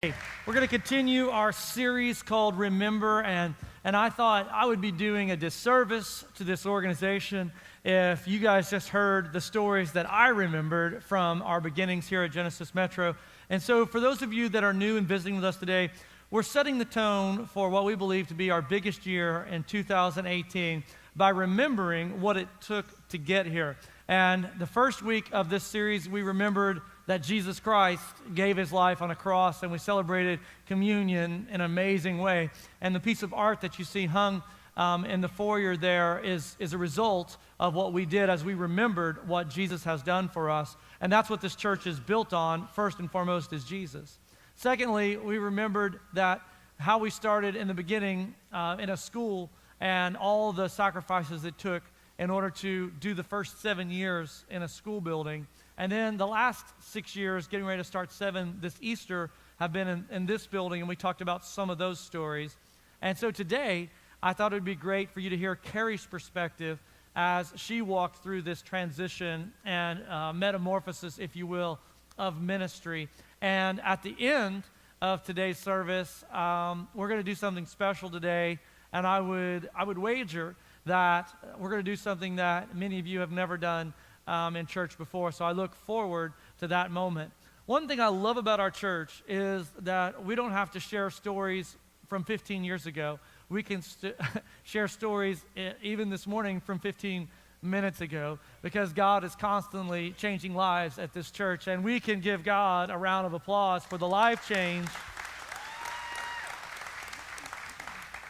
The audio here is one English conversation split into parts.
We're going to continue our series called Remember, and I thought I would be doing a disservice to this organization if you guys just heard the stories that I remembered from our beginnings here at Genesis Metro. And so for those of you that are new and visiting with us today, we're setting the tone for what we believe to be our biggest year in 2018 by remembering what it took to get here. And the first week of this series, we remembered that Jesus Christ gave his life on a cross, and we celebrated communion in an amazing way. And the piece of art that you see hung in the foyer there is a result of what we did as we remembered what Jesus has done for us. And that's what this church is built on, first and foremost, is Jesus. Secondly, we remembered that how we started in the beginning in a school and all the sacrifices it took in order to do the first 7 years in a school building. And then the last 6 years, getting ready to start 7 this Easter, have been in this building, and we talked about some of those stories. And so today, I thought it would be great for you to hear Karis' perspective as she walked through this transition and metamorphosis, if you will, of ministry. And at the end of today's service, we're going to do something special today, and I would wager that we're going to do something that many of you have never done in church before, so I look forward to that moment. One thing I love about our church is that we don't have to share stories from 15 years ago. We can share stories even this morning from 15 minutes ago, because God is constantly changing lives at this church, and we can give God a round of applause for the life change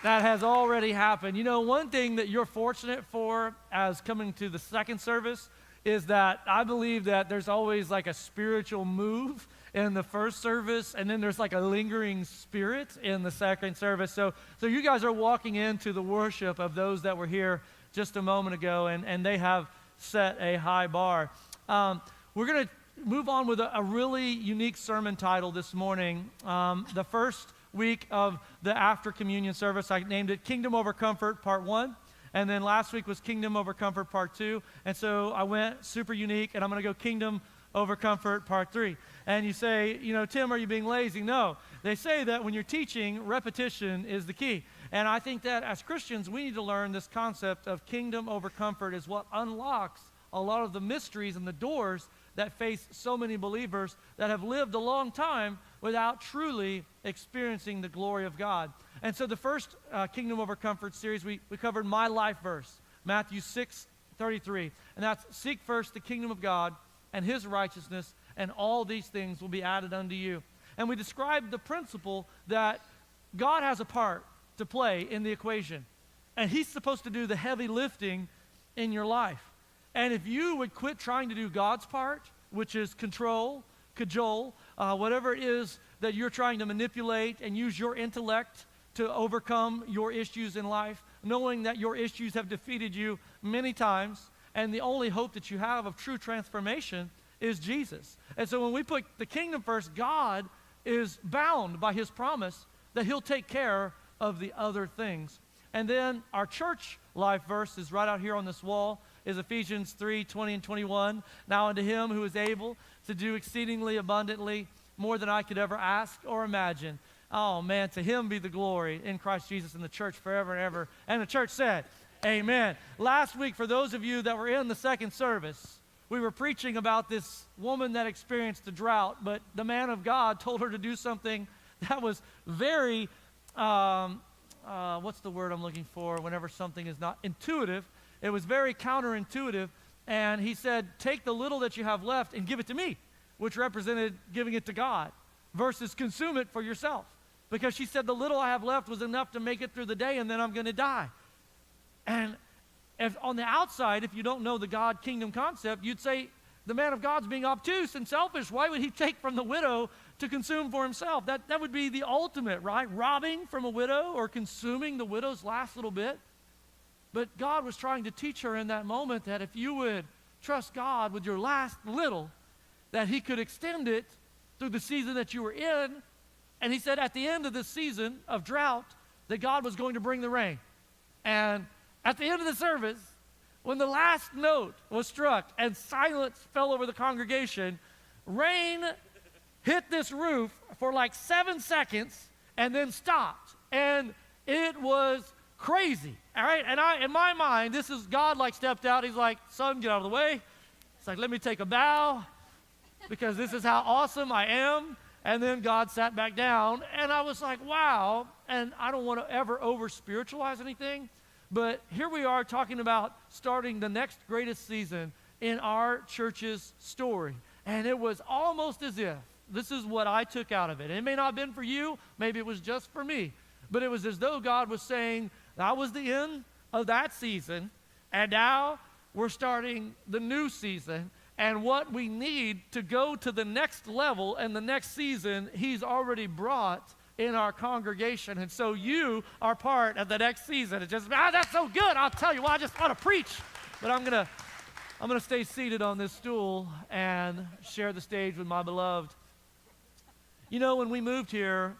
that has already happened. You know, one thing that you're fortunate for as coming to the second service is that I believe that there's always like a spiritual move in the first service, and then there's like a lingering spirit in the second service. So you guys are walking into the worship of those that were here just a moment ago, and they have set a high bar. We're going to move on with a really unique sermon title this morning. The first week of the after communion service, I named it Kingdom Over Comfort Part 1. And then last week was Kingdom Over Comfort Part 2. And so I went super unique, and I'm going to go Kingdom Over Comfort Part 3. And you say, you know, Tim, are you being lazy? No. They say that when you're teaching, repetition is the key. And I think that as Christians, we need to learn this concept of kingdom over comfort is what unlocks a lot of the mysteries and the doors that face so many believers that have lived a long time without truly experiencing the glory of God. And so the first Kingdom Over Comfort series, we covered my life verse, Matthew 6:33. And that's, seek first the kingdom of God and his righteousness, and all these things will be added unto you. And we described the principle that God has a part to play in the equation, and he's supposed to do the heavy lifting in your life. And if you would quit trying to do God's part, which is control, cajole, whatever it is that you're trying to manipulate and use your intellect to overcome your issues in life, knowing that your issues have defeated you many times, and the only hope that you have of true transformation is Jesus. And so when we put the kingdom first, God is bound by his promise that he'll take care of the other things. And then our church life verse is right out here on this wall, is Ephesians 3:20 and 21. Now unto him who is able to do exceedingly abundantly more than I could ever ask or imagine. Oh man, to him be the glory in Christ Jesus in the church forever and ever. And the church said, amen. Last week, for those of you that were in the second service, we were preaching about this woman that experienced a drought, but the man of God told her to do something that was very, what's the word I'm looking for whenever something is not intuitive? It was very counterintuitive, and he said, take the little that you have left and give it to me, which represented giving it to God, versus consume it for yourself. Because she said, the little I have left was enough to make it through the day, and then I'm going to die. And if on the outside, if you don't know the God kingdom concept, you'd say, the man of God's being obtuse and selfish. Why would he take from the widow to consume for himself? That would be the ultimate, right? Robbing from a widow or consuming the widow's last little bit. But God was trying to teach her in that moment that if you would trust God with your last little, that he could extend it through the season that you were in. And he said at the end of this season of drought that God was going to bring the rain. And at the end of the service, when the last note was struck and silence fell over the congregation, rain hit this roof for like 7 seconds and then stopped. And it was crazy, all right? And in my mind, this is God like stepped out. He's like, son, get out of the way. It's like, let me take a bow because this is how awesome I am. And then God sat back down, and I was like, wow. And I don't want to ever over-spiritualize anything, but here we are talking about starting the next greatest season in our church's story. And it was almost as if this is what I took out of it. It may not have been for you. Maybe it was just for me. But it was as though God was saying, that was the end of that season, and now we're starting the new season. And what we need to go to the next level and the next season, he's already brought in our congregation. And so you are part of the next season. It's just, that's so good. I'll tell you, I just want to preach. But I'm gonna stay seated on this stool and share the stage with my beloved. You know, when we moved here,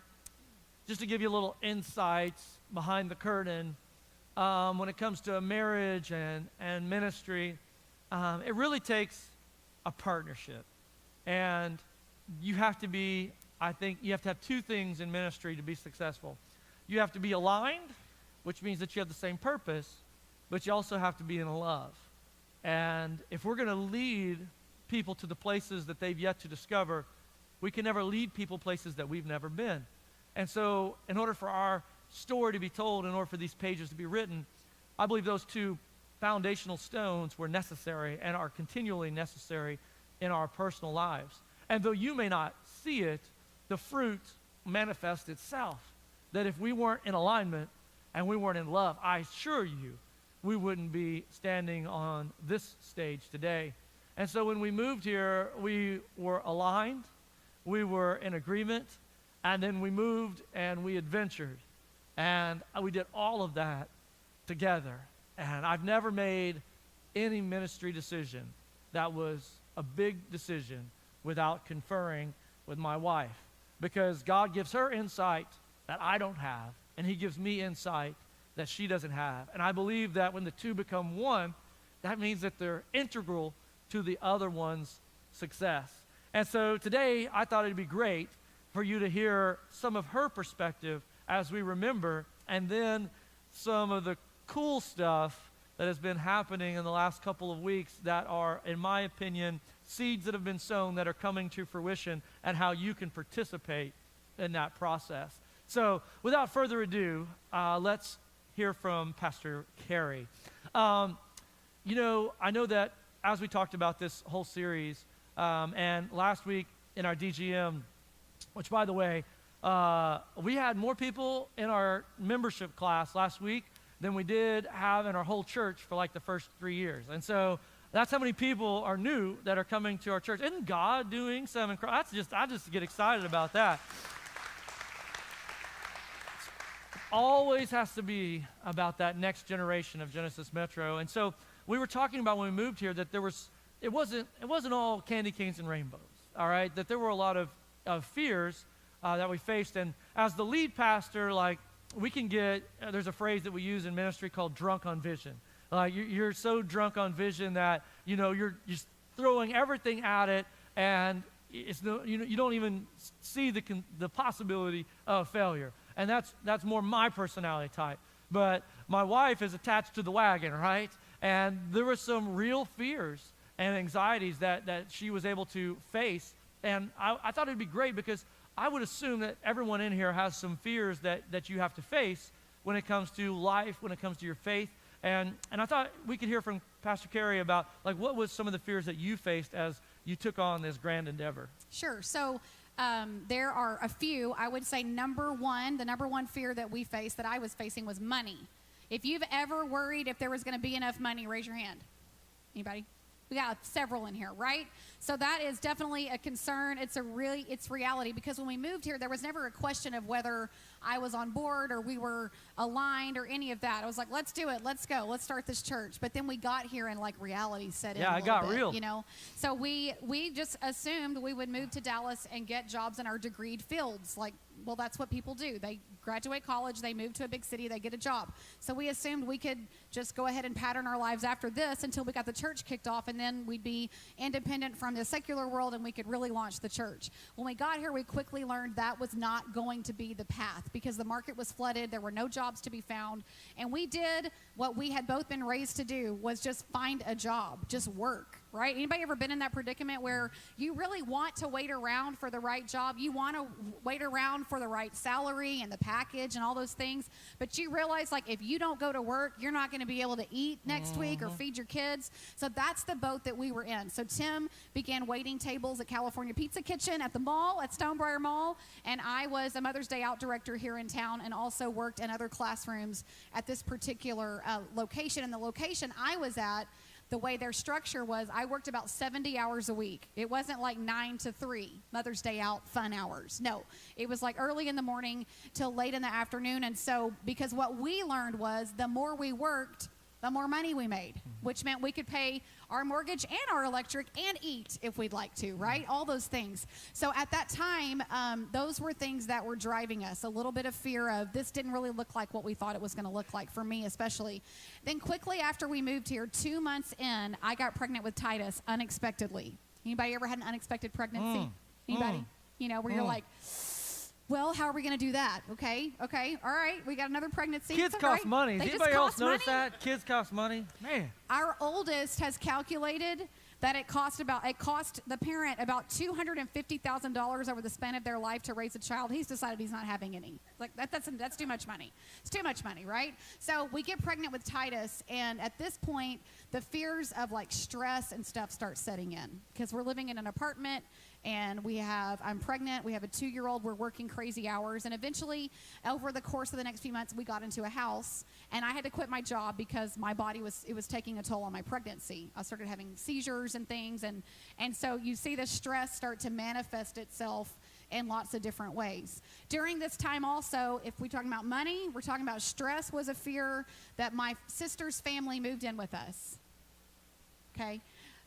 just to give you a little insights behind the curtain, when it comes to marriage and ministry, it really takes a partnership. And you have to be, I think, you have to have two things in ministry to be successful. You have to be aligned, which means that you have the same purpose, but you also have to be in love. And if we're going to lead people to the places that they've yet to discover, we can never lead people places that we've never been. And so in order for our story to be told, in order for these pages to be written, I believe those two foundational stones were necessary and are continually necessary in our personal lives. And though you may not see it, the fruit manifests itself. That if we weren't in alignment and we weren't in love, I assure you, we wouldn't be standing on this stage today. And so when we moved here, we were aligned, we were in agreement, and then we moved and we adventured. And we did all of that together. And I've never made any ministry decision that was a big decision without conferring with my wife. Because God gives her insight that I don't have, and he gives me insight that she doesn't have. And I believe that when the two become one, that means that they're integral to the other one's success. And so today, I thought it'd be great for you to hear some of her perspective as we remember, and then some of the cool stuff that has been happening in the last couple of weeks that are, in my opinion, seeds that have been sown that are coming to fruition, and how you can participate in that process. So without further ado, let's hear from Pastor Carrie. You know, I know that as we talked about this whole series, and last week in our DGM, which by the way, we had more people in our membership class last week than we did have in our whole church for like the first 3 years. And so that's how many people are new that are coming to our church. Isn't God doing some incredible? I just get excited about that. Always has to be about that next generation of Genesis Metro. And so we were talking about when we moved here that it wasn't all candy canes and rainbows, all right? That there were a lot of fears that we faced. And as the lead pastor, like, we can get, there's a phrase that we use in ministry called drunk on vision. Like, you're so drunk on vision that, you know, you're just throwing everything at it, and it's no, you don't even see the possibility of failure. And that's more my personality type. But my wife is attached to the wagon, right? And there were some real fears and anxieties that she was able to face. And I thought it'd be great because I would assume that everyone in here has some fears that you have to face when it comes to life, when it comes to your faith. And I thought we could hear from Pastor Carrie about, like, what was some of the fears that you faced as you took on this grand endeavor? Sure. So there are a few. I would say the number one fear that we faced, that I was facing, was money. If you've ever worried if there was going to be enough money, raise your hand. Anybody? We got several in here, right? So that is definitely a concern. It's reality, because when we moved here, there was never a question of whether I was on board or we were aligned or any of that. I was like, let's do it. Let's go. Let's start this church. But then we got here and, like, reality set in. Yeah, it got real. You know, so we just assumed we would move to Dallas and get jobs in our degreed fields. Like, well, that's what people do. They graduate college, they move to a big city, they get a job. So we assumed we could just go ahead and pattern our lives after this until we got the church kicked off, and then we'd be independent from the secular world and we could really launch the church. When we got here, we quickly learned that was not going to be the path because the market was flooded, there were no jobs to be found, and we did what we had both been raised to do, was just find a job, just work. Right? Anybody ever been in that predicament where you really want to wait around for the right job? You want to wait around for the right salary and the package and all those things, but you realize, like, if you don't go to work, you're not going to be able to eat next week or feed your kids. So that's the boat that we were in. So Tim began waiting tables at California Pizza Kitchen at the mall, at Stonebriar Mall, and I was a Mother's Day Out director here in town and also worked in other classrooms at this particular location. And the location I was at, the way their structure was, I worked about 70 hours a week. It wasn't like 9 to 3, Mother's Day Out fun hours. No, it was like early in the morning till late in the afternoon. And so, because what we learned was the more we worked, the more money we made, which meant we could pay our mortgage and our electric and eat if we'd like to, right? All those things. So at that time, those were things that were driving us. A little bit of fear of this didn't really look like what we thought it was going to look like, for me especially. Then quickly after we moved here, 2 months in, I got pregnant with Titus unexpectedly. Anybody ever had an unexpected pregnancy? Anybody? You know, where you're like, well, how are we going to do that? Okay, all right, we got another pregnancy. Kids cost money. Does anybody else notice that? Kids cost money? Man. Our oldest has calculated that it cost the parent about $250,000 over the span of their life to raise a child. He's decided he's not having any. Like that's too much money. It's too much money, right? So we get pregnant with Titus, and at this point, the fears of like stress and stuff start setting in because we're living in an apartment. And I'm pregnant, we have a 2-year-old, we're working crazy hours, and eventually, over the course of the next few months, we got into a house, and I had to quit my job because my body was taking a toll on my pregnancy. I started having seizures and things, and so you see the stress start to manifest itself in lots of different ways. During this time also, if we're talking about money, we're talking about stress was a fear that my sister's family moved in with us. Okay?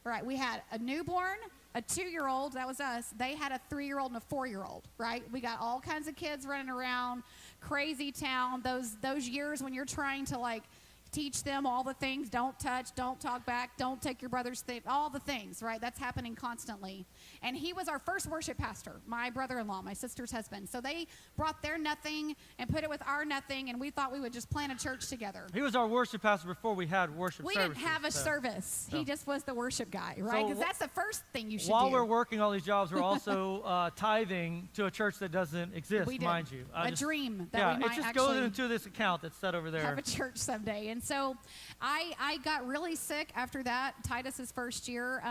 All right, we had a newborn, a 2-year-old, that was us. They had a 3-year-old and a 4-year-old, right? We got all kinds of kids running around, crazy town, those years when you're trying to, like, teach them all the things, don't touch, don't talk back, don't take your brother's thing, all the things, right? That's happening constantly. And he was our first worship pastor, my brother-in-law, my sister's husband. So they brought their nothing and put it with our nothing, and we thought we would just plant a church together. He was our worship pastor before we had worship services. We didn't have a service. He just was the worship guy, right? Because that's the first thing you should do. While we're working all these jobs, we're also tithing to a church that doesn't exist, mind you. A dream that we might it just goes into this account that's set over there. Have a church someday. And so I got really sick after that. Titus's first year,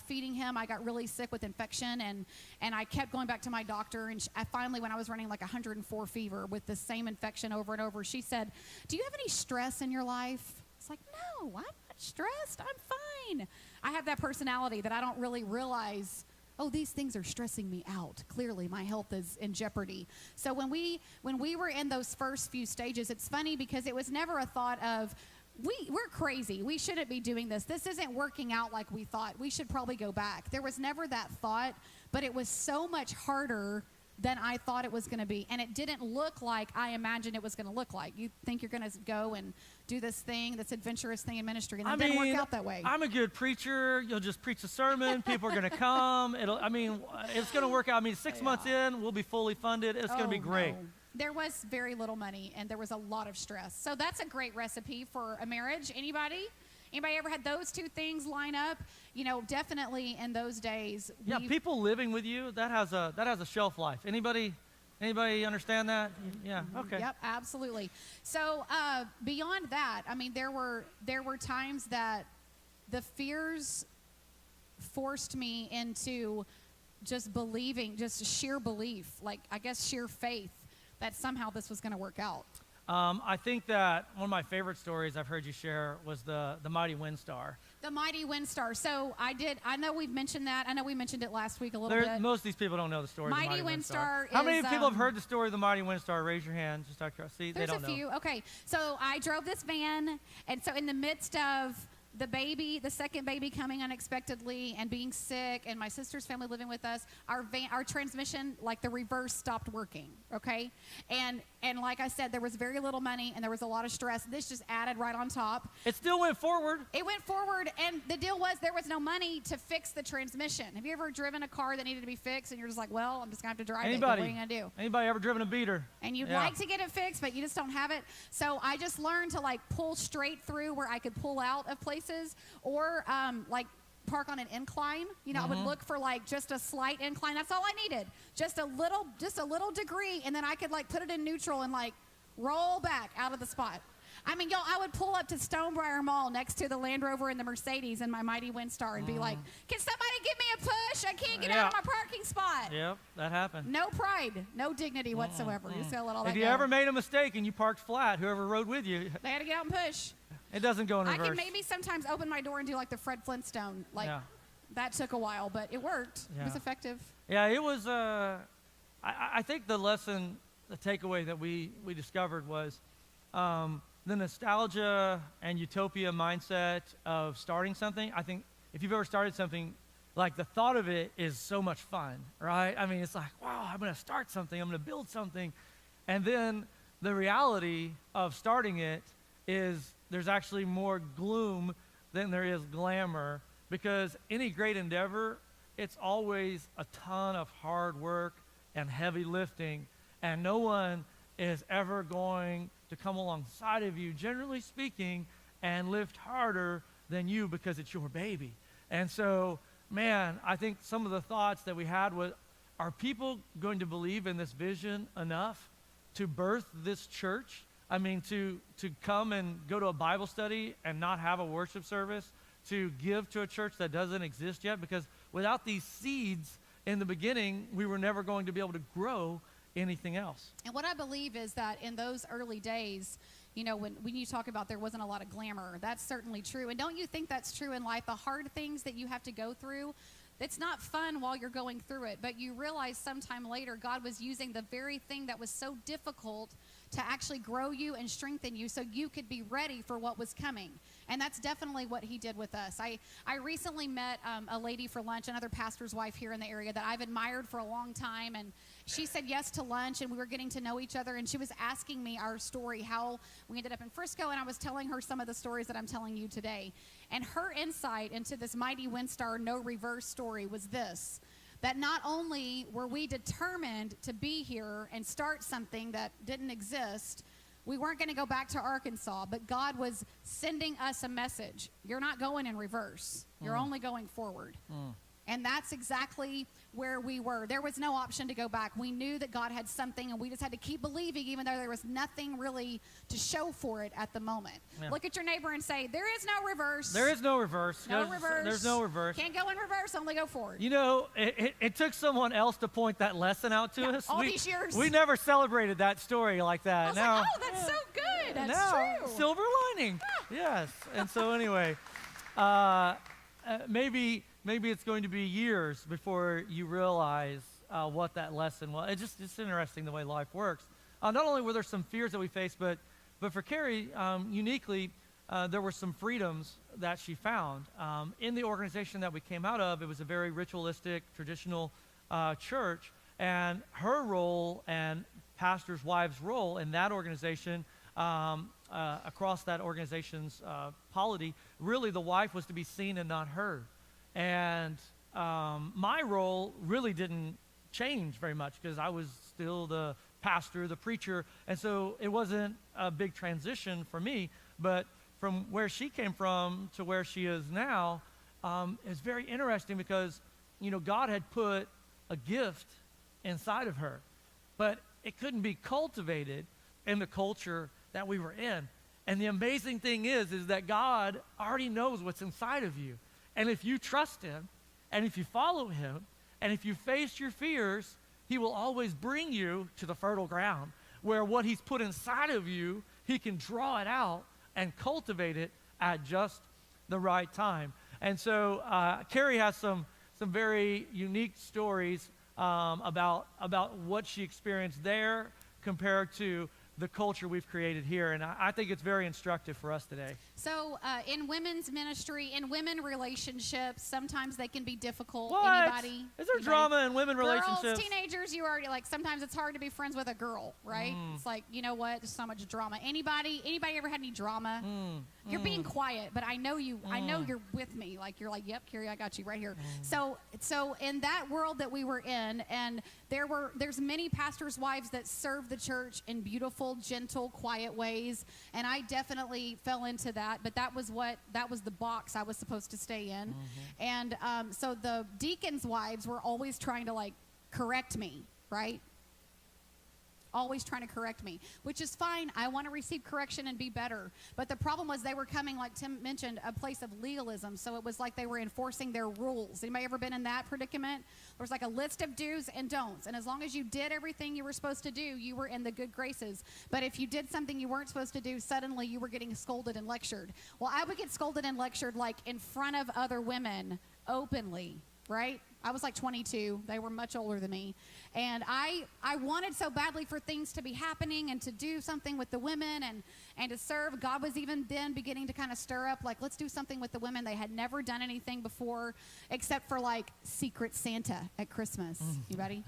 feeding him, I got really sick with infection, and I kept going back to my doctor, and I finally, when I was running like 104 fever with the same infection over and over, she said, do you have any stress in your life? It's like, no, I'm not stressed. I'm fine. I have that personality that I don't really realize, oh, these things are stressing me out. Clearly, my health is in jeopardy. So when we were in those first few stages, it's funny because it was never a thought of, we're crazy. We shouldn't be doing this. This isn't working out like we thought. We should probably go back. There was never that thought, but it was so much harder than I thought it was going to be. And it didn't look like I imagined it was going to look like. You think you're going to go and do this thing, this adventurous thing in ministry, and it didn't work out that way. I'm a good preacher. You'll just preach a sermon. People are going to come. It's going to work out. 6 months in, we'll be fully funded. It's going to be great. No. There was very little money, and there was a lot of stress. So that's a great recipe for a marriage. Anybody ever had those two things line up? Definitely in those days. Yeah, people living with you, that has a shelf life. Anybody understand that? Yeah, okay. Yep, absolutely. So beyond that, there were times that the fears forced me into just believing, just sheer belief, like I guess sheer faith that somehow this was going to work out. I think that one of my favorite stories I've heard you share was the Mighty Windstar. The Mighty Windstar. So I know we've mentioned that. I know we mentioned it last week a little bit. Most of these people don't know the story of the Mighty Windstar. How many people have heard the story of the Mighty Windstar? Raise your hand. Just out of curiosity. There's they don't a few. know. Okay. So I drove this van, and so in the midst of the second baby coming unexpectedly and being sick, and my sister's family living with us, our transmission, like the reverse, stopped working. okay? And like I said, there was very little money and there was a lot of stress. This just added right on top. It still went forward. It went forward, and the deal was there was no money to fix the transmission. Have you ever driven a car that needed to be fixed and you're just like, well, I'm just going to have to drive it. What are you going to do? Anybody ever driven a beater? And you'd like to get it fixed, but you just don't have it. So I just learned to like pull straight through where I could pull out of places, or like park on an incline. You know, I would look for like just a slight incline. That's all I needed. Just a little degree, and then I could like put it in neutral and like roll back out of the spot. I mean, y'all, I would pull up to Stonebriar Mall next to the Land Rover and the Mercedes and my Mighty Windstar and be like, can somebody give me a push? I can't get out of my parking spot. Yep, that happened. No pride, no dignity whatsoever. You just gotta let all that If you go. ever made a mistake and you parked flat, whoever rode with you, They had to get out and push. it doesn't go in reverse. I can maybe sometimes open my door and do like the Fred Flintstone. Like, that took a while, but it worked. It was effective. Yeah, it was, I think the lesson, the takeaway that we discovered was the nostalgia and utopia mindset of starting something. I think if you've ever started something, like the thought of it is so much fun, right? I mean, it's like, wow, I'm going to start something. I'm going to build something. And then the reality of starting it is there's actually more gloom than there is glamour, because any great endeavor, it's always a ton of hard work and heavy lifting, and no one is ever going to come alongside of you, generally speaking, and lift harder than you because it's your baby. And so, man, I think some of the thoughts that we had was, are people going to believe in this vision enough to birth this church? I mean, to come and go to a Bible study and not have a worship service, to give to a church that doesn't exist yet, because without these seeds in the beginning, we were never going to be able to grow anything else. And what I believe is that in those early days, you know, when you talk about there wasn't a lot of glamour, that's certainly true. And don't you think that's true in life? The hard things that you have to go through, it's not fun while you're going through it, but you realize sometime later God was using the very thing that was so difficult to actually grow you and strengthen you so you could be ready for what was coming. And that's definitely what he did with us. I recently met a lady for lunch, another pastor's wife here in the area that I've admired for a long time, and she said yes to lunch, and we were getting to know each other, and she was asking me our story, how we ended up in Frisco, and I was telling her some of the stories that I'm telling you today. And her insight into this Mighty Windstar no reverse story was this, that not only were we determined to be here and start something that didn't exist, we weren't going to go back to Arkansas, but God was sending us a message. You're not going in reverse. You're only going forward. And that's exactly where we were. There was no option to go back. We knew that God had something, and we just had to keep believing, even though there was nothing really to show for it at the moment. Yeah. Look at your neighbor and say, there is no reverse. There is no reverse. No reverse. There's no reverse. Can't go in reverse, only go forward. You know, it took someone else to point that lesson out to us. All these years. We never celebrated that story like that. I was like, oh, that's so good. That's true. Silver lining. Yes. And so anyway, maybe it's going to be years before you realize what that lesson was. It's interesting the way life works. Not only were there some fears that we faced, but for Carrie, uniquely, there were some freedoms that she found. In the organization that we came out of, it was a very ritualistic, traditional church, and her role and pastors' wives' role in that organization, across that organization's polity, really the wife was to be seen and not heard. And my role really didn't change very much because I was still the pastor, the preacher, and so it wasn't a big transition for me. But from where she came from to where she is now, is very interesting because, you know, God had put a gift inside of her, but it couldn't be cultivated in the culture that we were in. And the amazing thing is that God already knows what's inside of you. And if you trust him, and if you follow him, and if you face your fears, he will always bring you to the fertile ground where what he's put inside of you, he can draw it out and cultivate it at just the right time. And so Carrie has some very unique stories about what she experienced there compared to the culture we've created here. And I think it's very instructive for us today. So in women's ministry, in women relationships, sometimes they can be difficult. What? Anybody? Is there drama in women relationships? Girls, teenagers, you already, like, sometimes it's hard to be friends with a girl, right? It's like, you know what? There's so much drama. Anybody ever had any drama? You're being quiet, but I know you. I know you're with me. Like, you're like, yep, Carrie, I got you right here. So in that world that we were in, and there's many pastors' wives that serve the church in beautiful, gentle, quiet ways, and I definitely fell into that. But that was the box I was supposed to stay in, and so the deacons' wives were always trying to, like, correct me, right? Always trying to correct me, which is fine. I want to receive correction and be better. But the problem was they were coming, like Tim mentioned, a place of legalism. So it was like they were enforcing their rules. Anybody ever been in that predicament? There was like a list of do's and don'ts. And as long as you did everything you were supposed to do, you were in the good graces. But if you did something you weren't supposed to do, suddenly you were getting scolded and lectured. Well, I would get scolded and lectured, like, in front of other women openly, right? I was like 22. They were much older than me. And I wanted so badly for things to be happening and to do something with the women and to serve. God was even then beginning to kind of stir up, like, let's do something with the women. They had never done anything before except for, like, Secret Santa at Christmas. Anybody?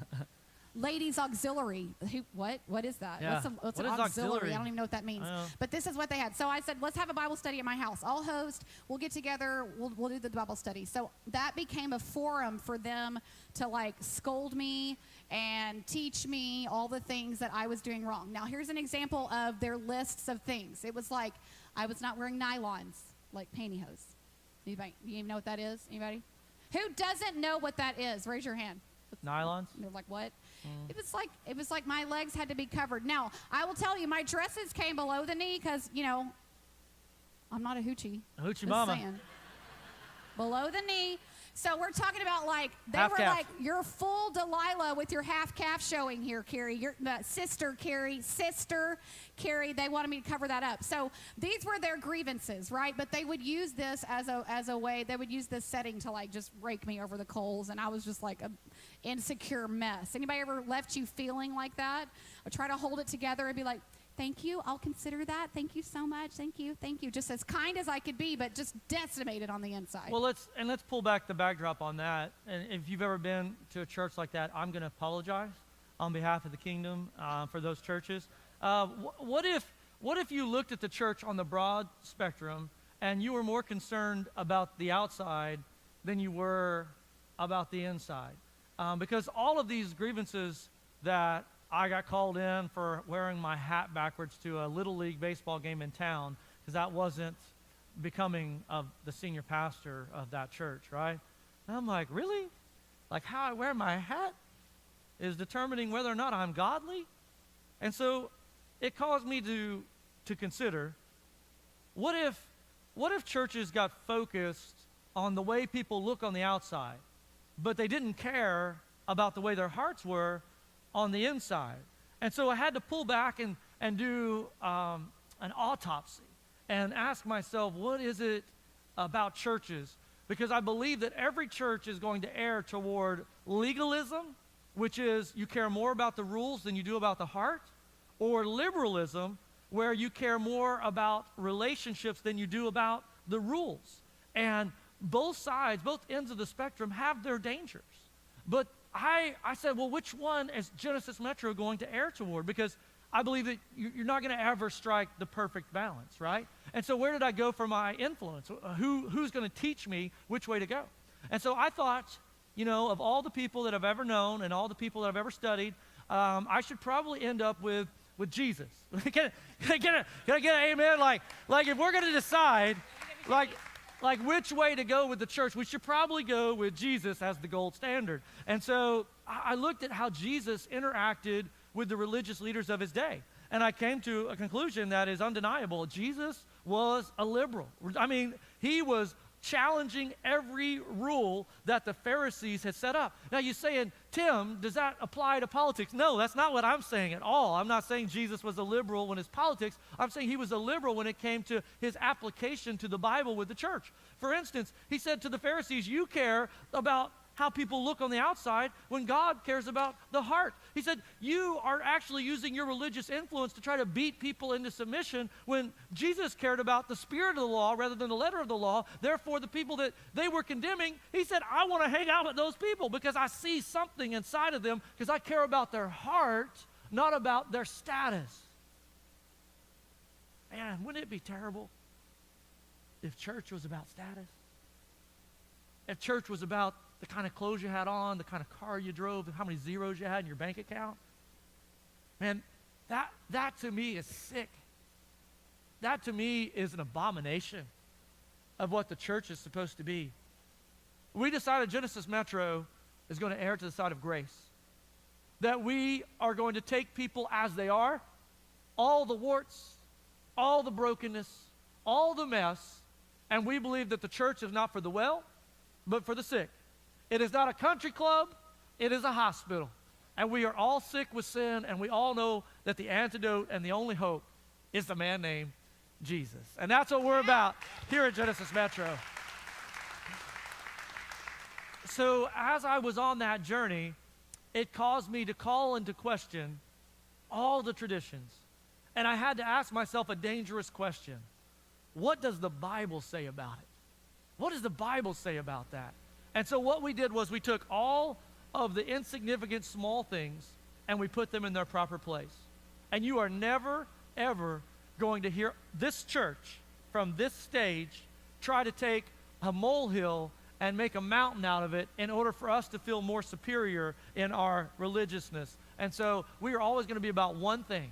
Ladies Auxiliary. What is that? Yeah. What's What an is auxiliary? I don't even know what that means. But this is what they had. So I said, let's have a Bible study at my house. I'll host. We'll get together. We'll do the Bible study. So that became a forum for them to, like, scold me and teach me all the things that I was doing wrong. Now, here's an example of their lists of things. It was like, I was not wearing nylons, like pantyhose. Anybody? You even know what that is? Anybody? Who doesn't know what that is? Raise your hand. Nylons? They're like, what? It was like my legs had to be covered. Now, I will tell you, my dresses came below the knee because, you know, I'm not a hoochie. Hoochie Just mama. saying. Below the knee. So we're talking about, like, they Half were calf. like, you're full Delilah with your half calf showing here, Carrie. Your sister Carrie, they wanted me to cover that up. So these were their grievances, right? But they would use this as a way, they would use this setting to, like, just rake me over the coals. And I was just like an insecure mess. Anybody ever left you feeling like that? Or try to hold it together and be like, thank you, I'll consider that. Thank you so much. Thank you. Just as kind as I could be, but just decimated on the inside. Well, let's pull back the backdrop on that. And if you've ever been to a church like that, I'm going to apologize on behalf of the kingdom for those churches. What if you looked at the church on the broad spectrum and you were more concerned about the outside than you were about the inside? Because all of these grievances that I got called in for wearing my hat backwards to a Little League baseball game in town because that wasn't becoming of the senior pastor of that church, right? And I'm like, really? Like, how I wear my hat is determining whether or not I'm godly? And so it caused me to consider, what if churches got focused on the way people look on the outside, but they didn't care about the way their hearts were on the inside? And so I had to pull back and do an autopsy and ask myself, what is it about churches? Because I believe that every church is going to err toward legalism, which is you care more about the rules than you do about the heart, or liberalism, where you care more about relationships than you do about the rules. And both sides, both ends of the spectrum have their dangers. But I said, well, which one is Genesis Metro going to err toward? Because I believe that you're not going to ever strike the perfect balance, right? And so where did I go for my influence? Who's going to teach me which way to go? And so I thought, you know, of all the people that I've ever known and all the people that I've ever studied, I should probably end up with Jesus. Can I get an amen? Like if we're going to decide, like which way to go with the church, we should probably go with Jesus as the gold standard. And so I looked at how Jesus interacted with the religious leaders of his day. And I came to a conclusion that is undeniable. Jesus was a liberal. I mean, he was challenging every rule that the Pharisees had set up. Now you're saying, Tim, does that apply to politics? No, that's not what I'm saying at all. I'm not saying Jesus was a liberal when it's politics. I'm saying he was a liberal when it came to his application to the Bible with the church. For instance, he said to the Pharisees, you care about how people look on the outside when God cares about the heart. He said, you are actually using your religious influence to try to beat people into submission when Jesus cared about the spirit of the law rather than the letter of the law. Therefore, the people that they were condemning, he said, I want to hang out with those people because I see something inside of them because I care about their heart, not about their status. Man, wouldn't it be terrible if church was about status? If church was about the kind of clothes you had on, the kind of car you drove, and how many zeros you had in your bank account? Man, that to me is sick. That to me is an abomination of what the church is supposed to be. We decided Genesis Metro is going to err to the side of grace. That we are going to take people as they are, all the warts, all the brokenness, all the mess, and we believe that the church is not for the well, but for the sick. It is not a country club, it is a hospital. And we are all sick with sin, and we all know that the antidote and the only hope is the man named Jesus. And that's what we're about here at Genesis Metro. So as I was on that journey, it caused me to call into question all the traditions. And I had to ask myself a dangerous question. What does the Bible say about it? What does the Bible say about that? And so what we did was we took all of the insignificant small things and we put them in their proper place. And you are never, ever going to hear this church from this stage try to take a molehill and make a mountain out of it in order for us to feel more superior in our religiousness. And so we are always going to be about one thing,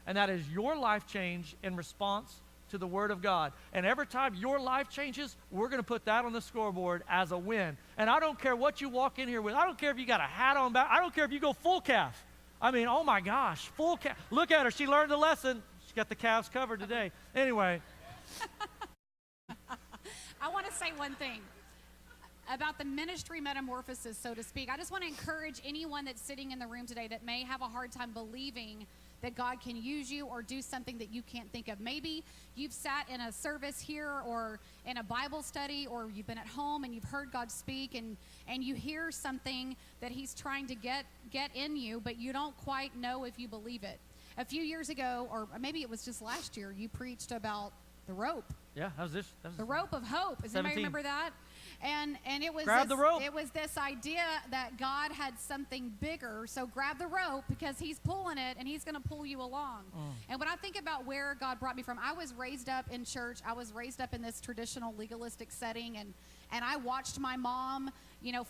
and that is your life change in response to the Word of God. And every time your life changes, we're going to put that on the scoreboard as a win. And I don't care what you walk in here with. I don't care if you got a hat on back. I don't care if you go full calf. I mean, oh my gosh, full calf. Look at her. She learned the lesson. She got the calves covered today. Anyway. I want to say one thing about the ministry metamorphosis, so to speak. I just want to encourage anyone that's sitting in the room today that may have a hard time believing that God can use you or do something that you can't think of. Maybe you've sat in a service here or in a Bible study, or you've been at home and you've heard God speak, and you hear something that he's trying to get in you, but you don't quite know if you believe it. A few years ago, or maybe it was just last year, you preached about the rope. Yeah, that was the rope of hope. Does anybody remember that? And it was grab the rope. It was this idea that God had something bigger, so grab the rope because he's pulling it and he's going to pull you along. And when I think about where God brought me from, I was raised up in church. I was raised up in this traditional legalistic setting, and I watched my mom,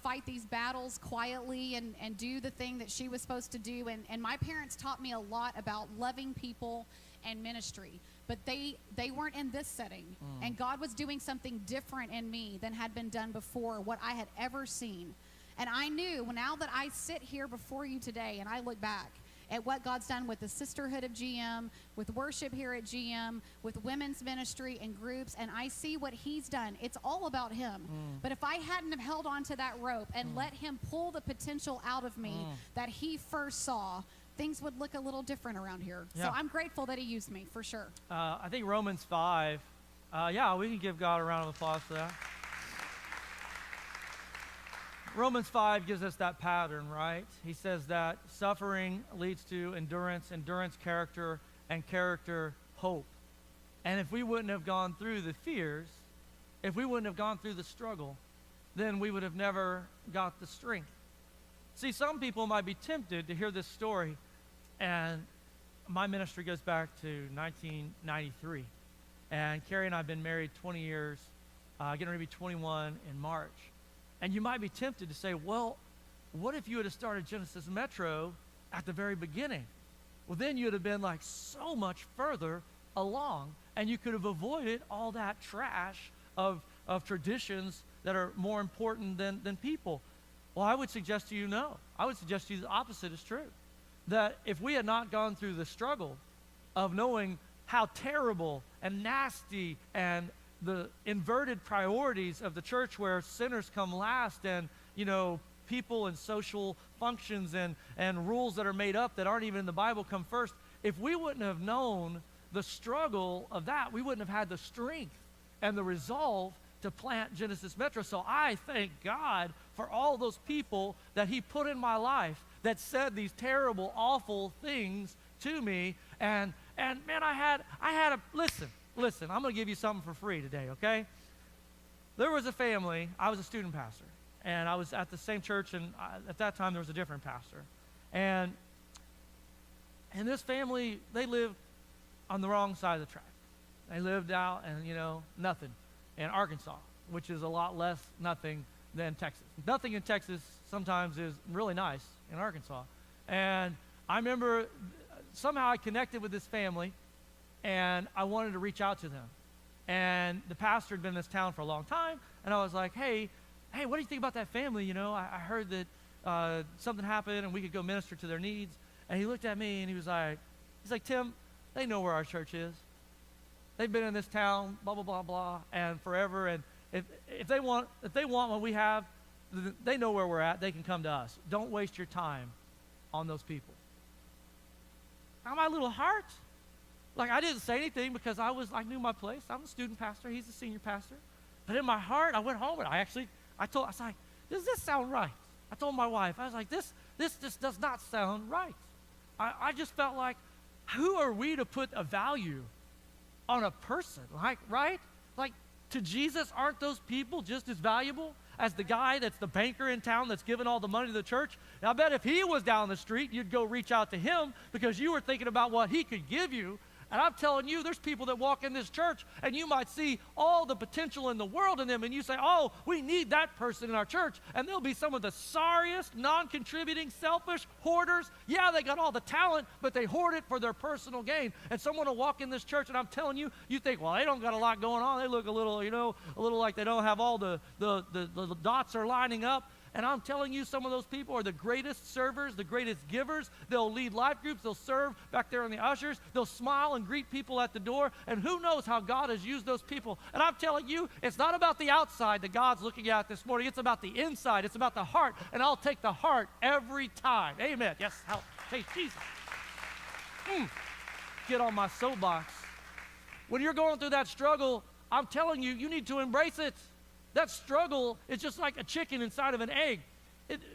fight these battles quietly and do the thing that she was supposed to do. And my parents taught me a lot about loving people and ministry. But they weren't in this setting. And God was doing something different in me than had been done before, what I had ever seen. And I knew, now that I sit here before you today and I look back at what God's done with the sisterhood of GM, with worship here at GM, with women's ministry and groups, and I see what he's done, it's all about him. But if I hadn't have held on to that rope and let him pull the potential out of me that he first saw, things would look a little different around here. Yeah. So I'm grateful that he used me, for sure. I think Romans 5, we can give God a round of applause for that. Romans 5 gives us that pattern, right? He says that suffering leads to endurance, endurance character, and character hope. And if we wouldn't have gone through the fears, if we wouldn't have gone through the struggle, then we would have never got the strength. See, some people might be tempted to hear this story, and my ministry goes back to 1993. And Carrie and I have been married 20 years, getting ready to be 21 in March. And you might be tempted to say, well, what if you had started Genesis Metro at the very beginning? Well, then you'd have been like so much further along, and you could have avoided all that trash of traditions that are more important than people. Well, I would suggest to you no. I would suggest to you the opposite is true. That if we had not gone through the struggle of knowing how terrible and nasty and the inverted priorities of the church where sinners come last, and, people and social functions and rules that are made up that aren't even in the Bible come first, if we wouldn't have known the struggle of that, we wouldn't have had the strength and the resolve to plant Genesis Metro. So I thank God for for all those people that he put in my life that said these terrible, awful things to me. And man, I had a, listen, I'm going to give you something for free today, okay? There was a family, I was a student pastor, and I was at the same church, and at that time there was a different pastor. And this family, they lived on the wrong side of the track. They lived out in, nothing in Arkansas, which is a lot less nothing than Texas. Nothing in Texas sometimes is really nice in Arkansas. And I remember somehow I connected with this family, and I wanted to reach out to them. And the pastor had been in this town for a long time, and I was like, hey, what do you think about that family? I heard that something happened, and we could go minister to their needs. And he looked at me, and he was like, Tim, they know where our church is. They've been in this town, blah, blah, blah, blah, and forever. And if they want what we have, they know where we're at. They can come to us. Don't waste your time on those people. Now, my little heart, I didn't say anything because I knew my place. I'm a student pastor. He's a senior pastor. But in my heart, I went home and I was like, does this sound right? I told my wife, I was like, this just does not sound right. I just felt like, who are we to put a value on a person, right? To Jesus, aren't those people just as valuable as the guy that's the banker in town that's giving all the money to the church? And I bet if he was down the street, you'd go reach out to him because you were thinking about what he could give you. And I'm telling you, there's people that walk in this church, and you might see all the potential in the world in them, and you say, oh, we need that person in our church. And they'll be some of the sorriest, non-contributing, selfish hoarders. Yeah, they got all the talent, but they hoard it for their personal gain. And someone will walk in this church, and I'm telling you, you think, well, they don't got a lot going on. They look a little like they don't have all the dots are lining up. And I'm telling you, some of those people are the greatest servers, the greatest givers. They'll lead life groups. They'll serve back there in the ushers. They'll smile and greet people at the door. And who knows how God has used those people. And I'm telling you, it's not about the outside that God's looking at this morning. It's about the inside. It's about the heart. And I'll take the heart every time. Amen. Yes, help. Hey, Jesus. Get on my soapbox. When you're going through that struggle, I'm telling you, you need to embrace it. That struggle is just like a chicken inside of an egg.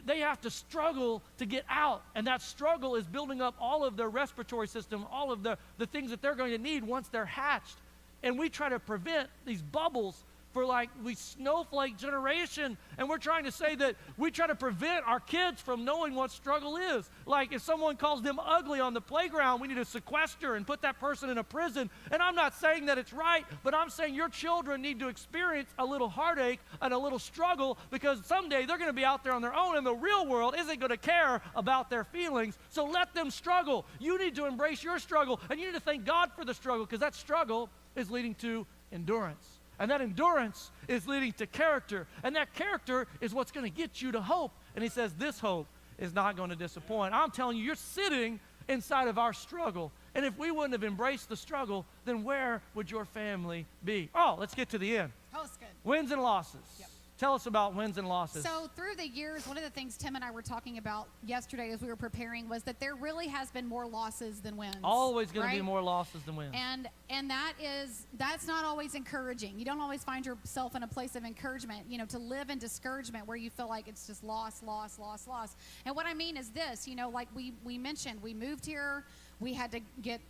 They have to struggle to get out, and that struggle is building up all of their respiratory system, all of the things that they're going to need once they're hatched. And we try to prevent these bubbles for we snowflake generation, and we're trying to say that we try to prevent our kids from knowing what struggle is. Like if someone calls them ugly on the playground, we need to sequester and put that person in a prison. And I'm not saying that it's right, but I'm saying your children need to experience a little heartache and a little struggle, because someday they're going to be out there on their own, and the real world isn't going to care about their feelings. So let them struggle. You need to embrace your struggle, and you need to thank God for the struggle, because that struggle is leading to endurance. And that endurance is leading to character. And that character is what's going to get you to hope. And he says this hope is not going to disappoint. I'm telling you, you're sitting inside of our struggle. And if we wouldn't have embraced the struggle, then where would your family be? Oh, let's get to the end. Oh, that's good. Wins and losses. Yep. Tell us about wins and losses. So through the years, one of the things Tim and I were talking about yesterday as we were preparing was that there really has been more losses than wins. Always going to be more losses than wins. And that's not always encouraging. You don't always find yourself in a place of encouragement, to live in discouragement where you feel like it's just loss. And what I mean is this, like we mentioned, we moved here. We had to get,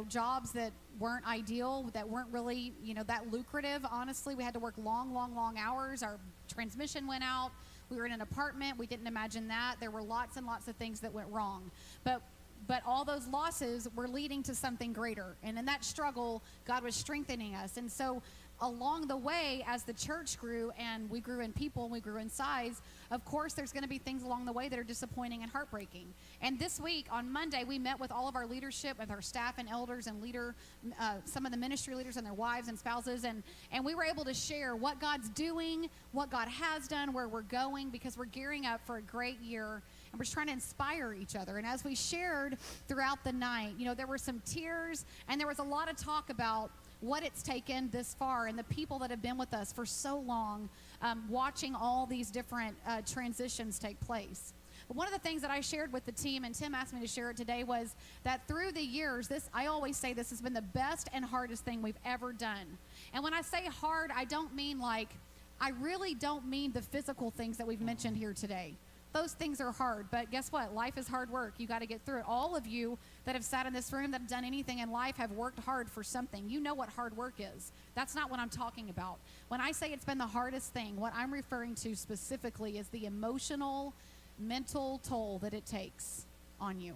jobs that weren't ideal, that weren't really, that lucrative. Honestly, we had to work long hours. Our transmission went out. We were in an apartment. We didn't imagine that. There were lots and lots of things that went wrong. But all those losses were leading to something greater. And in that struggle, God was strengthening us. And so along the way, as the church grew and we grew in people and we grew in size, of course, there's going to be things along the way that are disappointing and heartbreaking. And this week, on Monday, we met with all of our leadership, with our staff and elders and some of the ministry leaders and their wives and spouses. And we were able to share what God's doing, what God has done, where we're going, because we're gearing up for a great year. And we're just trying to inspire each other. And as we shared throughout the night, there were some tears, and there was a lot of talk about what it's taken this far and the people that have been with us for so long, watching all these different transitions take place. But one of the things that I shared with the team, and Tim asked me to share it today, was that through the years, I always say this has been the best and hardest thing we've ever done. And when I say hard, I don't mean like I really don't mean the physical things that we've mentioned here today. Those things are hard, but guess what? Life is hard work. You got to get through it. All of you that have sat in this room, that have done anything in life, have worked hard for something. You know what hard work is. That's not what I'm talking about. When I say it's been the hardest thing, what I'm referring to specifically is the emotional, mental toll that it takes on you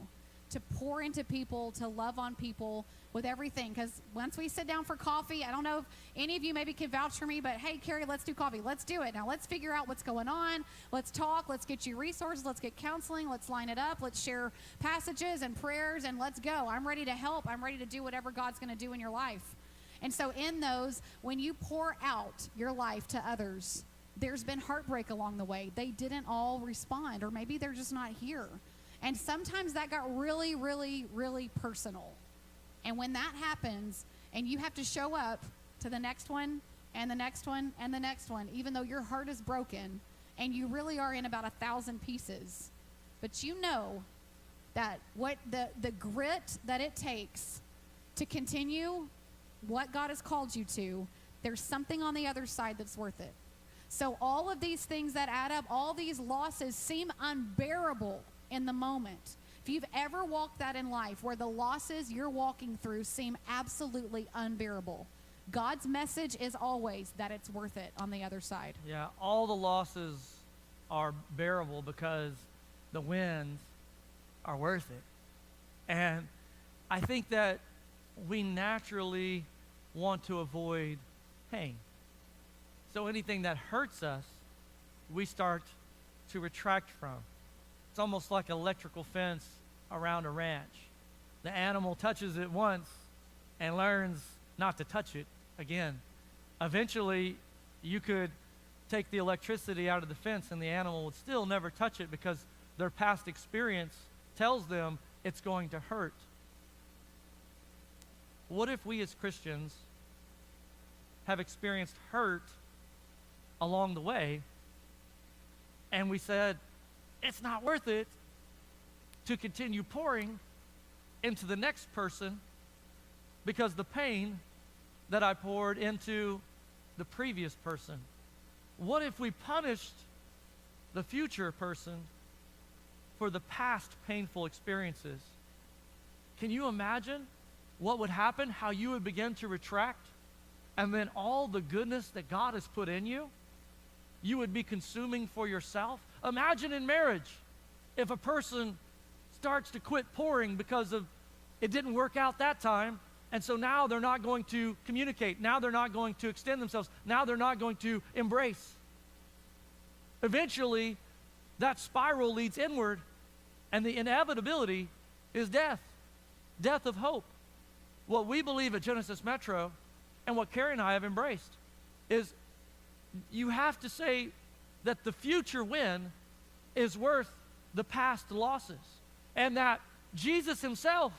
to pour into people, to love on people with everything. Because once we sit down for coffee, I don't know if any of you maybe can vouch for me, but hey, Carrie, let's do coffee. Let's do it. Now let's figure out what's going on. Let's talk. Let's get you resources. Let's get counseling. Let's line it up. Let's share passages and prayers, and let's go. I'm ready to help. I'm ready to do whatever God's going to do in your life. And so in those, when you pour out your life to others, there's been heartbreak along the way. They didn't all respond, or maybe they're just not here. And sometimes that got really, really, really personal. And when that happens, and you have to show up to the next one, and the next one, and the next one, even though your heart is broken, and you really are in about 1,000 pieces. But you know that what the grit that it takes to continue what God has called you to, there's something on the other side that's worth it. So all of these things that add up, all these losses seem unbearable in the moment. If you've ever walked that in life, where the losses you're walking through seem absolutely unbearable, God's message is always that it's worth it on the other side. Yeah, all the losses are bearable because the wins are worth it. And I think that we naturally want to avoid pain. So anything that hurts us, we start to retract from. It's almost like an electrical fence around a ranch. The animal touches it once and learns not to touch it again. Eventually, you could take the electricity out of the fence and the animal would still never touch it because their past experience tells them it's going to hurt. What if we as Christians have experienced hurt along the way and we said, it's not worth it to continue pouring into the next person because the pain that I poured into the previous person? What if we punished the future person for the past painful experiences? Can you imagine what would happen, how you would begin to retract, and then all the goodness that God has put in you, you would be consuming for yourself? Imagine in marriage, if a person starts to quit pouring because of it didn't work out that time, and so now they're not going to communicate. Now they're not going to extend themselves. Now they're not going to embrace. Eventually, that spiral leads inward, and the inevitability is death. Death of hope. What we believe at Genesis Metro, and what Carrie and I have embraced, is you have to say that the future win is worth the past losses, and that Jesus himself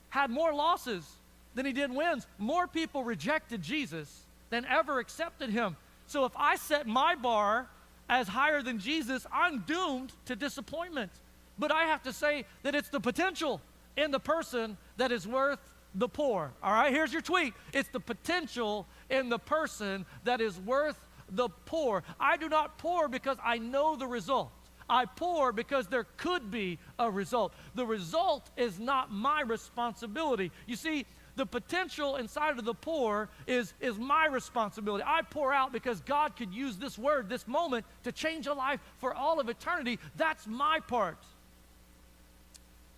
had more losses than he did wins. More people rejected Jesus than ever accepted him. So if I set my bar as higher than Jesus, I'm doomed to disappointment. But I have to say that it's the potential in the person that is worth the pour. All right, here's your tweet. It's the potential in the person that is worth the pour. I do not pour because I know the result. I pour because there could be a result. The result is not my responsibility. You see, the potential inside of the pour is my responsibility. I pour out because God could use this word, this moment, to change a life for all of eternity. That's my part.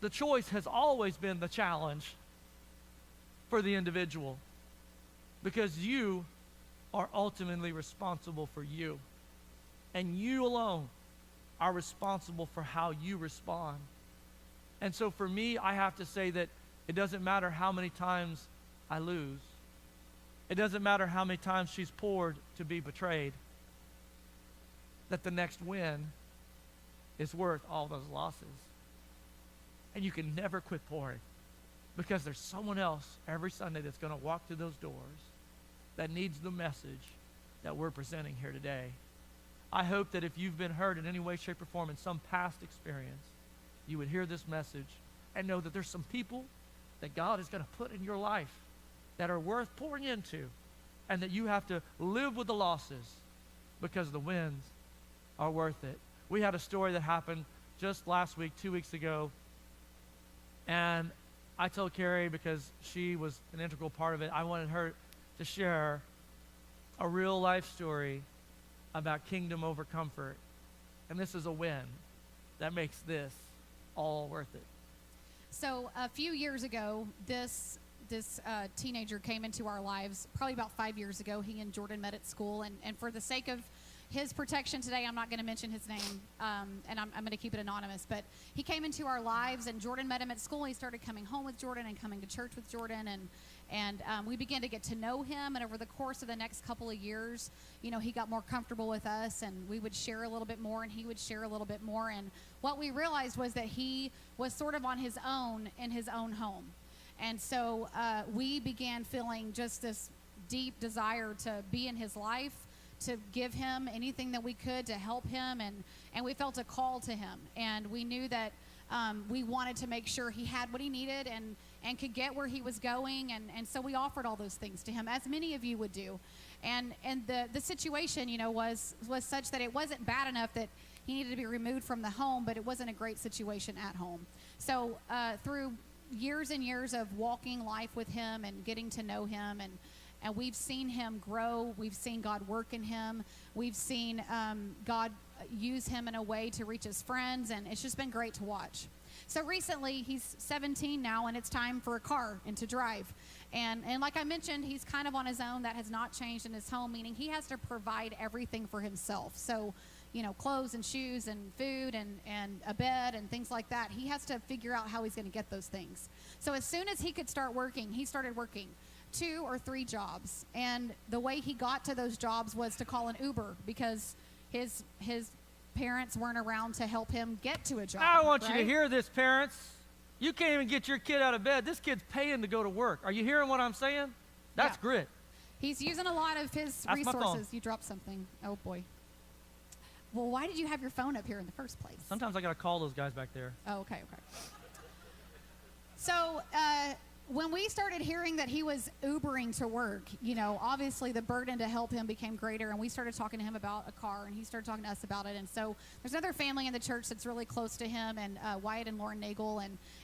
The choice has always been the challenge for the individual, because you are ultimately responsible for you, and you alone are responsible for how you respond. And so for me, I have to say that it doesn't matter how many times I lose. It doesn't matter how many times she's poured to be betrayed, that the next win is worth all those losses. And you can never quit pouring, because there's someone else every Sunday that's going to walk through those doors that needs the message that we're presenting here today. I hope that if you've been hurt in any way, shape, or form in some past experience, you would hear this message and know that there's some people that God is going to put in your life that are worth pouring into, and that you have to live with the losses because the wins are worth it. We had a story that happened just last week, 2 weeks ago, and I told Carrie, because she was an integral part of it, I wanted her to share a real life story about kingdom over comfort. And this is a win that makes this all worth it. So a few years ago, this teenager came into our lives, probably about 5 years ago. He and Jordan met at school, and for the sake of his protection today, I'm not going to mention his name, and I'm going to keep it anonymous. But he came into our lives, and Jordan met him at school. He started coming home with Jordan and coming to church with Jordan, and we began to get to know him. And over the course of the next couple of years, he got more comfortable with us, and we would share a little bit more, and he would share a little bit more. And what we realized was that he was sort of on his own in his own home. And so we began feeling just this deep desire to be in his life, to give him anything that we could to help him, and we felt a call to him, and we knew that we wanted to make sure he had what he needed and could get where he was going, and so we offered all those things to him, as many of you would do. And the situation, was such that it wasn't bad enough that he needed to be removed from the home, but it wasn't a great situation at home. So through years and years of walking life with him and getting to know him, and we've seen him grow. We've seen God work in him. We've seen God use him in a way to reach his friends, and it's just been great to watch. So recently, he's 17 now, and it's time for a car and to drive. And like I mentioned, he's kind of on his own. That has not changed in his home, meaning he has to provide everything for himself. So, clothes and shoes and food and a bed and things like that. He has to figure out how he's going to get those things. So as soon as he could start working, he started working 2 or 3 jobs, and the way he got to those jobs was to call an Uber, because his parents weren't around to help him get to a job. I want you to hear this, parents. You can't even get your kid out of bed. This kid's paying to go to work. Are you hearing what I'm saying? That's grit. He's using a lot of his resources. You dropped something. Oh boy. Well, why did you have your phone up here in the first place? Sometimes I got to call those guys back there. Oh, okay. So when we started hearing that he was Ubering to work, obviously the burden to help him became greater, and we started talking to him about a car, and he started talking to us about it. And so there's another family in the church that's really close to him, and Wyatt and Lauren Nagel,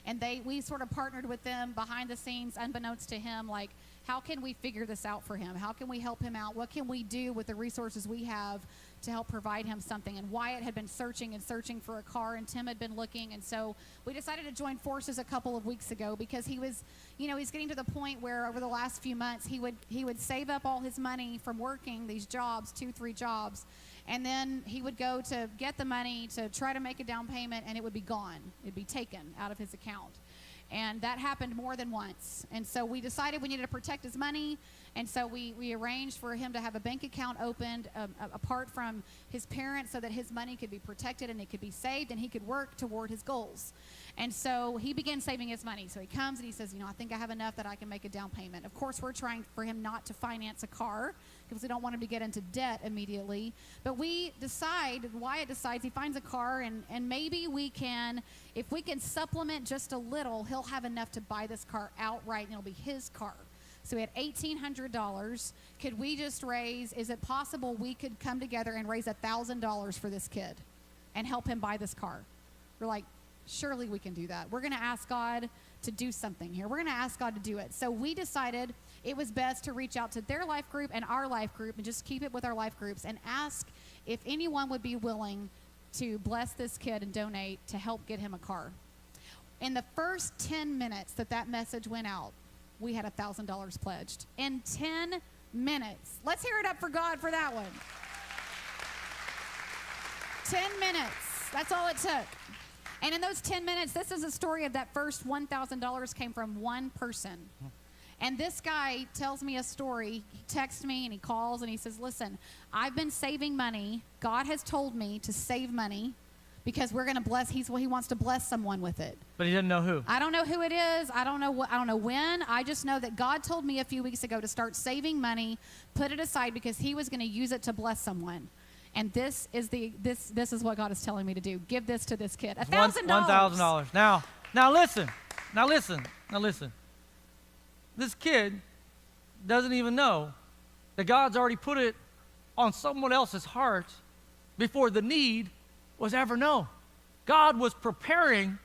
and we sort of partnered with them behind the scenes, unbeknownst to him, like, how can we figure this out for him? How can we help him out? What can we do with the resources we have to help provide him something? And Wyatt had been searching for a car, and Tim had been looking, and so we decided to join forces a couple of weeks ago, because he was, he's getting to the point where over the last few months he would save up all his money from working these jobs, 2-3 jobs, and then he would go to get the money to try to make a down payment, and it would be gone. It'd be taken out of his account. And that happened more than once. And so we decided we needed to protect his money. And so we arranged for him to have a bank account opened apart from his parents, so that his money could be protected and it could be saved, and he could work toward his goals. And so he began saving his money. So he comes and he says, I think I have enough that I can make a down payment. Of course, we're trying for him not to finance a car, because we don't want him to get into debt immediately. But Wyatt decides he finds a car, and maybe if we can supplement just a little, he'll have enough to buy this car outright, and it'll be his car. So we had $1,800. Could we just is it possible we could come together and raise $1,000 for this kid and help him buy this car? We're like, surely we can do that. We're going to ask God to do something here. We're going to ask God to do it. So we decided it was best to reach out to their life group and our life group, and just keep it with our life groups, and ask if anyone would be willing to bless this kid and donate to help get him a car. In the first 10 minutes that message went out, we had $1,000 pledged. In 10 minutes. Let's hear it up for God for that one. 10 minutes. That's all it took. And in those 10 minutes, this is a story of that first $1,000 came from one person. And this guy tells me a story. He texts me and he calls and he says, listen, I've been saving money. God has told me to save money, because we're going to bless. He wants to bless someone with it. But he didn't know who. I don't know who it is. I don't know when. I just know that God told me a few weeks ago to start saving money, put it aside, because he was going to use it to bless someone. And this is what God is telling me to do. Give this to this kid. $1,000. $1,000. Now listen. This kid doesn't even know that God's already put it on someone else's heart before the need was ever known. God was preparing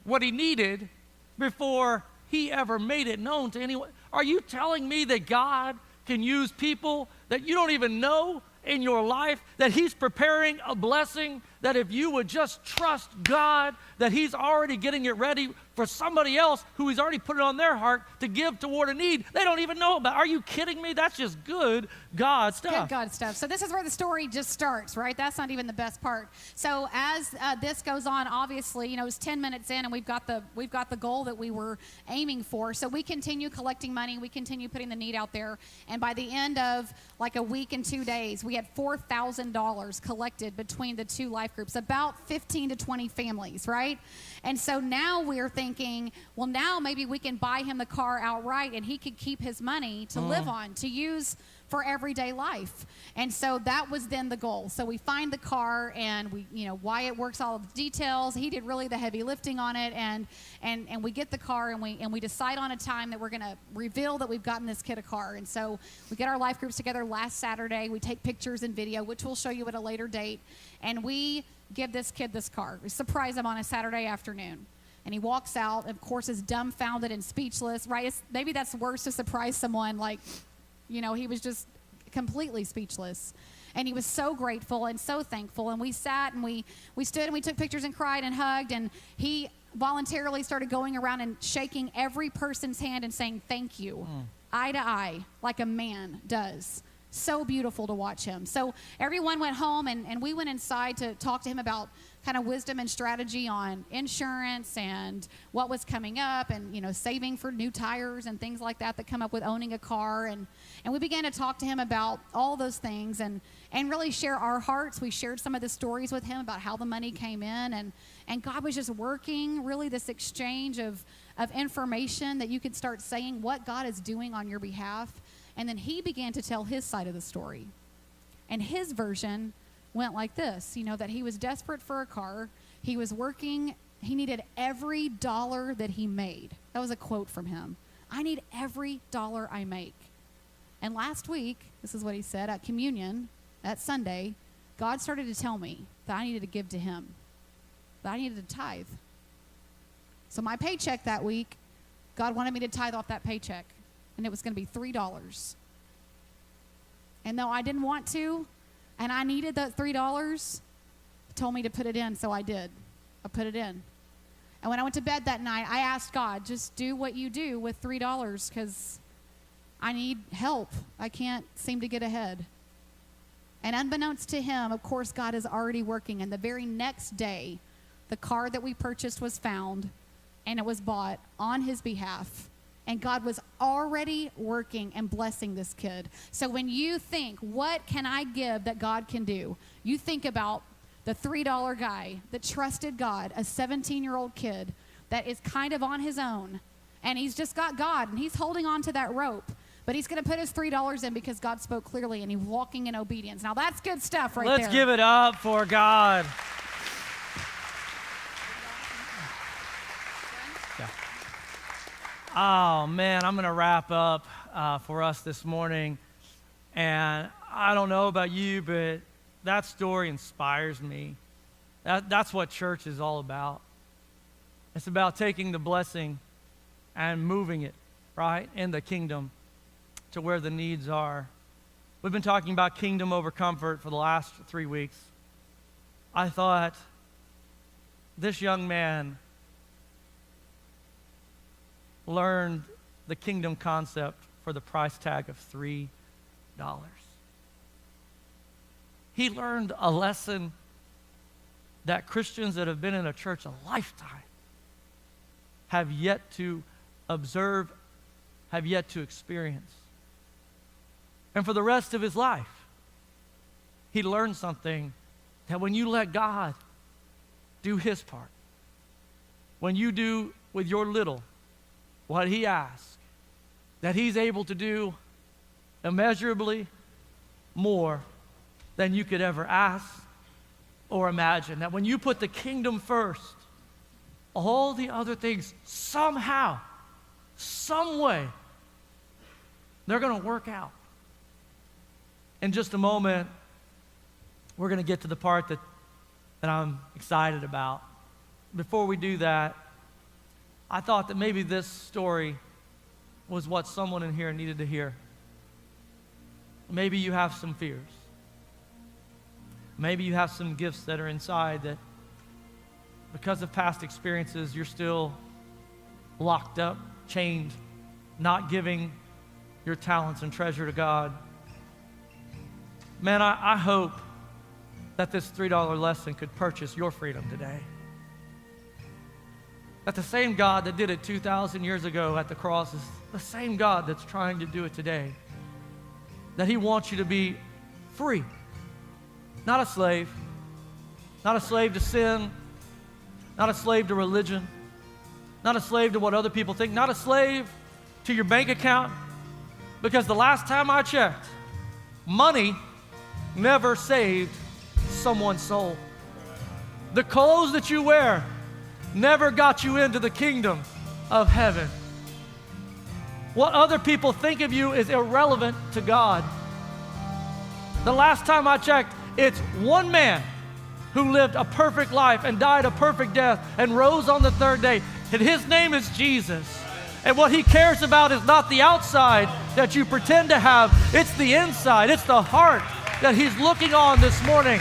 what he needed before he ever made it known to anyone. Are you telling me that God can use people that you don't even know in your life, that he's preparing a blessing, that if you would just trust God, that he's already getting it ready for somebody else who he's already put it on their heart to give toward a need they don't even know about? Are you kidding me? That's just good God stuff. Good God stuff. So this is where the story just starts, right? That's not even the best part. So as this goes on, obviously, it's 10 minutes in, and we've got the goal that we were aiming for. So we continue collecting money. We continue putting the need out there. And by the end of like a week and 2 days, we had $4,000 collected between the two life groups, about 15 to 20 families, right? And so now we're thinking, well, now maybe we can buy him the car outright, and he could keep his money to live on, to use for everyday life. And so that was then the goal. So we find the car, and we, Wyatt works all of the details. He did really the heavy lifting on it, and we get the car, and we decide on a time that we're going to reveal that we've gotten this kid a car. And so we get our life groups together last Saturday. We take pictures and video, which we'll show you at a later date, and we give this kid this car. We surprise him on a Saturday afternoon. And he walks out, and of course, is dumbfounded and speechless, right? Maybe that's worse to surprise someone like, he was just completely speechless. And he was so grateful and so thankful. And we sat and we stood and we took pictures and cried and hugged. And he voluntarily started going around and shaking every person's hand and saying thank you, eye to eye, like a man does. So beautiful to watch him. So everyone went home, and we went inside to talk to him about kind of wisdom and strategy on insurance and what was coming up, and saving for new tires and things like that come up with owning a car. And we began to talk to him about all those things and really share our hearts. We shared some of the stories with him about how the money came in, and God was just working, really, this exchange of information that you could start saying what God is doing on your behalf. And then he began to tell his side of the story. And his version went like this, that he was desperate for a car. He was working. He needed every dollar that he made. That was a quote from him. I need every dollar I make. And last week, this is what he said, at communion, that Sunday, God started to tell me that I needed to give to him, that I needed to tithe. So my paycheck that week, God wanted me to tithe off that paycheck. And it was going to be $3. And though I didn't want to, and I needed that $3, he told me to put it in, so I did. I put it in. And when I went to bed that night, I asked God, just do what you do with $3, because I need help. I can't seem to get ahead. And unbeknownst to him, of course, God is already working. And the very next day, the car that we purchased was found, and it was bought on his behalf. And God was already working and blessing this kid. So when you think, what can I give that God can do? You think about the $3 guy that trusted God, a 17-year-old kid that is kind of on his own. And he's just got God, and he's holding on to that rope. But he's going to put his $3 in because God spoke clearly, and he's walking in obedience. Now, that's good stuff right there. Let's give it up for God. Oh, man, I'm going to wrap up for us this morning. And I don't know about you, but that story inspires me. That's what church is all about. It's about taking the blessing and moving it, right, in the kingdom to where the needs are. We've been talking about kingdom over comfort for the last 3 weeks. I thought this young man learned the kingdom concept for the price tag of $3. He learned a lesson that Christians that have been in a church a lifetime have yet to observe, have yet to experience. And for the rest of his life, he learned something that when you let God do his part, when you do with your little what he asks, that he's able to do immeasurably more than you could ever ask or imagine. That when you put the kingdom first, all the other things somehow, some way, they're going to work out. In just a moment, we're going to get to the part that I'm excited about. Before we do that, I thought that maybe this story was what someone in here needed to hear. Maybe you have some fears. Maybe you have some gifts that are inside that, because of past experiences, you're still locked up, chained, not giving your talents and treasure to God. Man, I hope that this $3 lesson could purchase your freedom today. That the same God that did it 2,000 years ago at the cross is the same God that's trying to do it today. That He wants you to be free, not a slave to sin, not a slave to religion, not a slave to what other people think, not a slave to your bank account, because the last time I checked, money never saved someone's soul. The clothes that you wear never got you into the kingdom of heaven. What other people think of you is irrelevant to God. The last time I checked, it's one man who lived a perfect life and died a perfect death and rose on the third day, and His name is Jesus. And what He cares about is not the outside that you pretend to have, it's the inside, it's the heart that He's looking on this morning.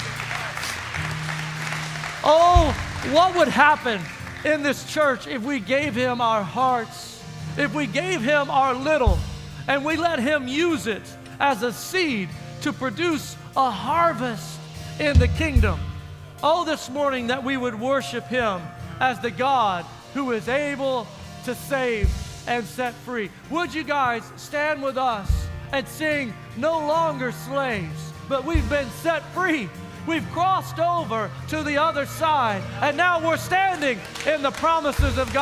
Oh, what would happen in this church if we gave Him our hearts, if we gave Him our little, and we let Him use it as a seed to produce a harvest in the kingdom. Oh, this morning that we would worship Him as the God who is able to save and set free. Would you guys stand with us and sing, "No longer slaves, but we've been set free. We've crossed over to the other side, and now we're standing in the promises of God."